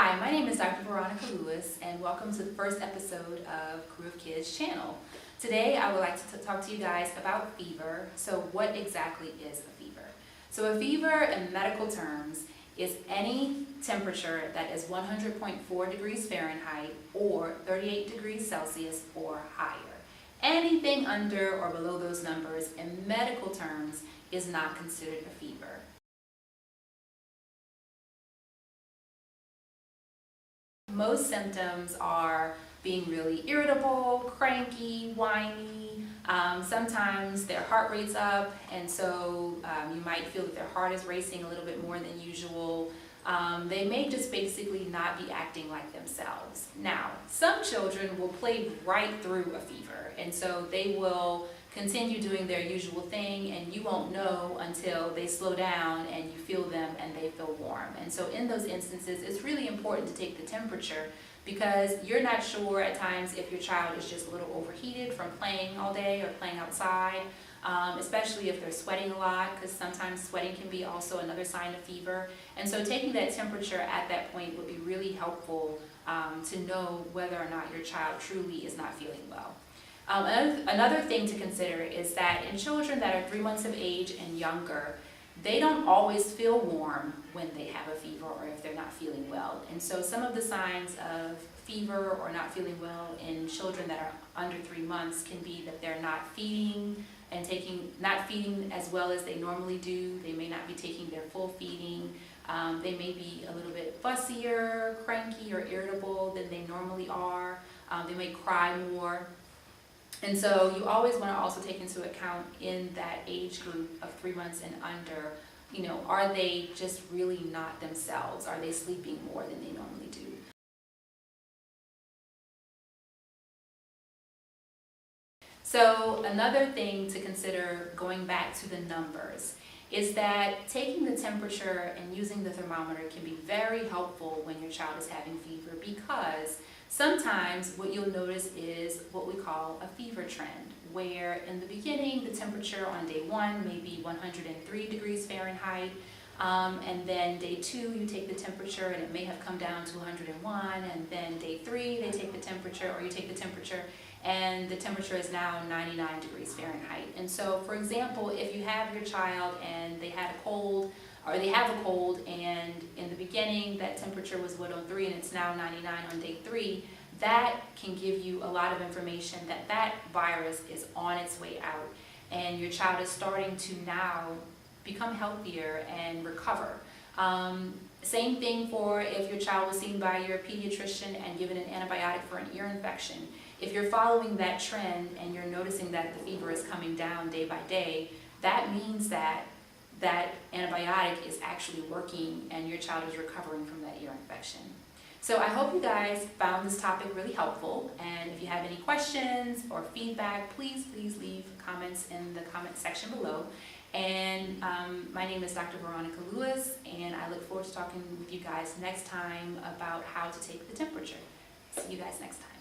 Hi, my name is Dr. Veronica Lewis, and welcome to the first episode of Krewe Kids channel. Today I would like to talk to you guys about fever. So what exactly is a fever? So a fever in medical terms is any temperature that is 100.4 degrees Fahrenheit or 38 degrees Celsius or higher. Anything under or below those numbers in medical terms is not considered a fever. Most symptoms are being really irritable, cranky, whiny. Sometimes their heart rate's up, and so you might feel that their heart is racing a little bit more than usual. They may just basically not be acting like themselves. Now, some children will play right through a fever, and so they will continue doing their usual thing, and you won't know until they slow down and you feel them and they feel warm. And so in those instances, it's really important to take the temperature, because you're not sure at times if your child is just a little overheated from playing all day or playing outside, especially if they're sweating a lot, because sometimes sweating can be also another sign of fever. And so taking that temperature at that point would be really helpful to know whether or not your child truly is not feeling well. Another thing to consider is that in children that are 3 months of age and younger, they don't always feel warm when they have a fever or if they're not feeling well. And so some of the signs of fever or not feeling well in children that are under 3 months can be that they're not feeding and not feeding as well as they normally do. They may not be taking their full feeding. They may be a little bit fussier, cranky, or irritable than they normally are. They may cry more. And so you always want to also take into account in that age group of 3 months and under, are they just really not themselves? Are they sleeping more than they normally do? So another thing to consider, going back to the numbers, is that taking the temperature and using the thermometer can be very helpful when your child is having fever, because sometimes what you'll notice is what we call a fever trend, where in the beginning the temperature on day 1 may be 103 degrees Fahrenheit, and then day 2 you take the temperature and it may have come down to 101, and then day 3 they take the temperature, or you take the temperature, and the temperature is now 99 degrees Fahrenheit. And so, for example, if you have your child and they had a cold, or they have a cold, and in the beginning that temperature was 103 and it's now 99 on day 3, that can give you a lot of information that that virus is on its way out, and your child is starting to now become healthier and recover. Same thing for if your child was seen by your pediatrician and given an antibiotic for an ear infection. If you're following that trend and you're noticing that the fever is coming down day by day, that means that that antibiotic is actually working and your child is recovering from that ear infection. So I hope you guys found this topic really helpful, and if you have any questions or feedback, please leave comments in the comment section below. And my name is Dr. Veronica Lewis, and I look forward to talking with you guys next time about how to take the temperature. See you guys next time.